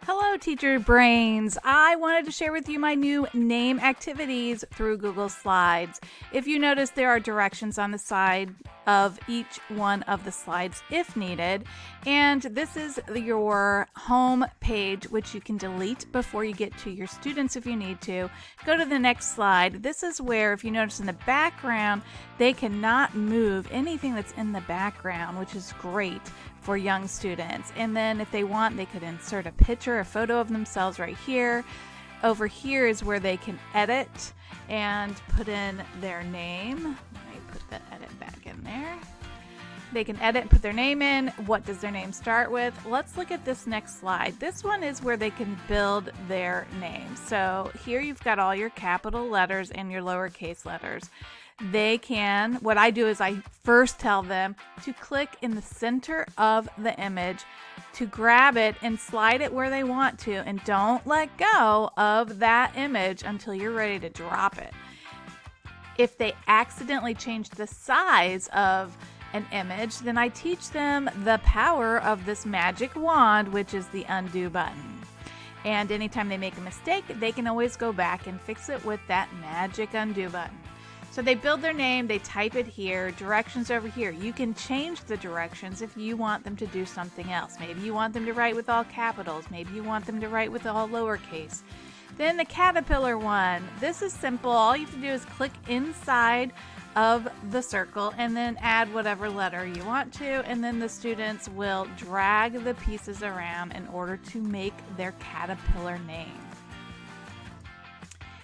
Hello, teacher brains. I wanted to share with you my new name activities through Google Slides. If you notice, there are directions on the side of each one of the slides if needed. And this is your home page, which you can delete before you get to your students if you need to. Go to the next slide. This is where, if you notice in the background, they cannot move anything that's in the background, which is great for young students. And then if they want, they could insert a picture, a photo of themselves right here. Over here is where they can edit and put in their name. Let me put the edit back in there. They can edit and put their name in. What does their name start with? Let's look at this next slide. This one is where they can build their name. So here you've got all your capital letters and your lowercase letters. What I do is I first tell them to click in the center of the image, to grab it and slide it where they want to, and don't let go of that image until you're ready to drop it. If they accidentally change the size of an image, then I teach them the power of this magic wand, which is the undo button. And anytime they make a mistake, they can always go back and fix it with that magic undo button. So they build their name, they type it here, directions over here. You can change the directions if you want them to do something else. Maybe you want them to write with all capitals. Maybe you want them to write with all lowercase. Then the caterpillar one. This is simple. All you have to do is click inside of the circle and then add whatever letter you want to, and then the students will drag the pieces around in order to make their caterpillar name.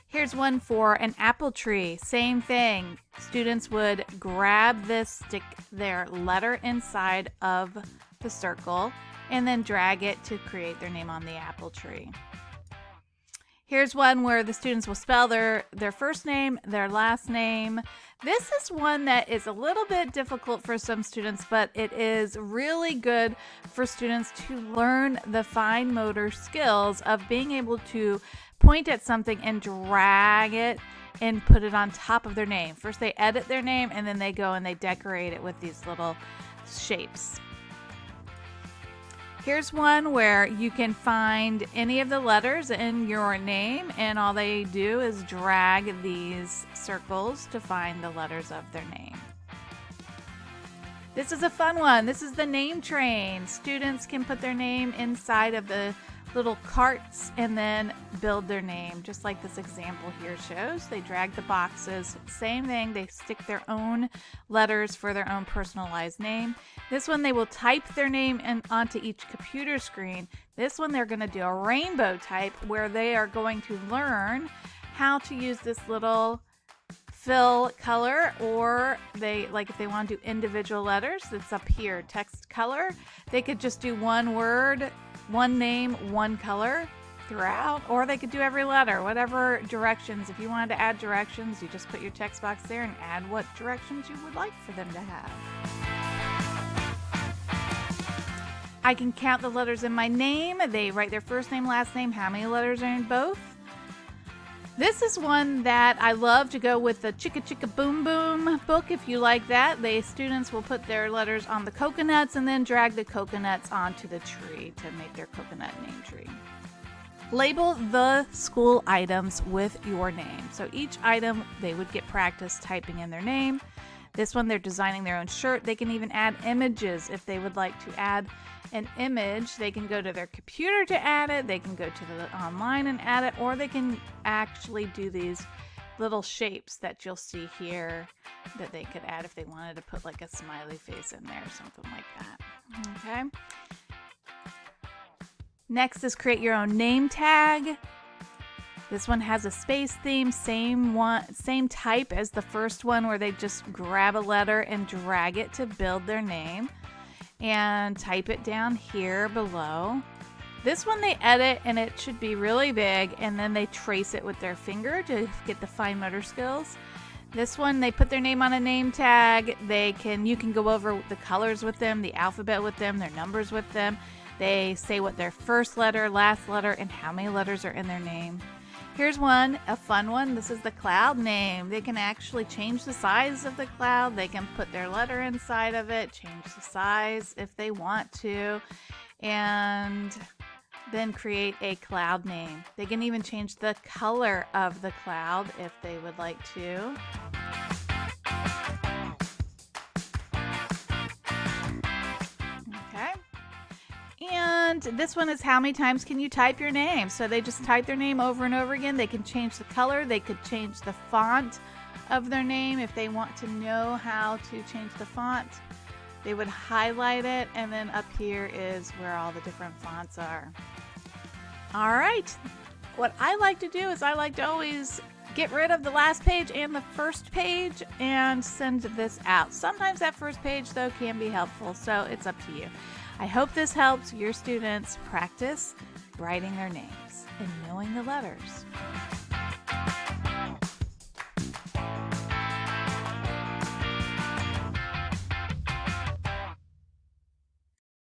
Here's one for an apple tree. Same thing. Students would grab this, stick their letter inside of the circle, and then drag it to create their name on the apple tree. Here's one where the students will spell their first name, their last name. This is one that is a little bit difficult for some students, but it is really good for students to learn the fine motor skills of being able to point at something and drag it and put it on top of their name. First they edit their name and then they go and they decorate it with these little shapes. Here's one where you can find any of the letters in your name, and all they do is drag these circles to find the letters of their name. This is a fun one. This is the name train. Students can put their name inside of the little carts and then build their name, just like this example here shows. They drag the boxes, same thing, they stick their own letters for their own personalized name. This one they will type their name onto each computer screen. This one they're going to do a rainbow type, where they are going to learn how to use this little fill color, or if they want to do individual letters, it's up here, text color. They could just do one word, one name, one color throughout, or they could do every letter, whatever directions. If you wanted to add directions, you just put your text box there and add what directions you would like for them to have. I can count the letters in my name. They write their first name, last name, how many letters are in both. This is one that I love to go with the Chicka Chicka Boom Boom book. If you like that, the students will put their letters on the coconuts and then drag the coconuts onto the tree to make their coconut name tree. Label the school items with your name. So each item, they would get practice typing in their name. This one, they're designing their own shirt. They can even add images if they would like to add an image. They can go to their computer to add it. They can go to the online and add it, or they can actually do these little shapes that you'll see here that they could add if they wanted to put like a smiley face in there or something like that. Okay. Next is create your own name tag. This one has a space theme, same type as the first one, where they just grab a letter and drag it to build their name and type it down here below. This one they edit, and it should be really big, and then they trace it with their finger to get the fine motor skills. This one, they put their name on a name tag. You can go over the colors with them, the alphabet with them, their numbers with them. They say what their first letter, last letter, and how many letters are in their name. Here's one, a fun one. This is the cloud name. They can actually change the size of the cloud. They can put their letter inside of it, change the size if they want to. And Then create a cloud name. They can even change the color of the cloud if they would like to. Okay. And this one is how many times can you type your name? So they just type their name over and over again. They can change the color. They could change the font of their name if they want to know how to change the font. They would highlight it, and then up here is where all the different fonts are. All right. What I like to do is I like to always get rid of the last page and the first page and send this out. Sometimes that first page, though, can be helpful, so it's up to you. I hope this helps your students practice writing their names and knowing the letters.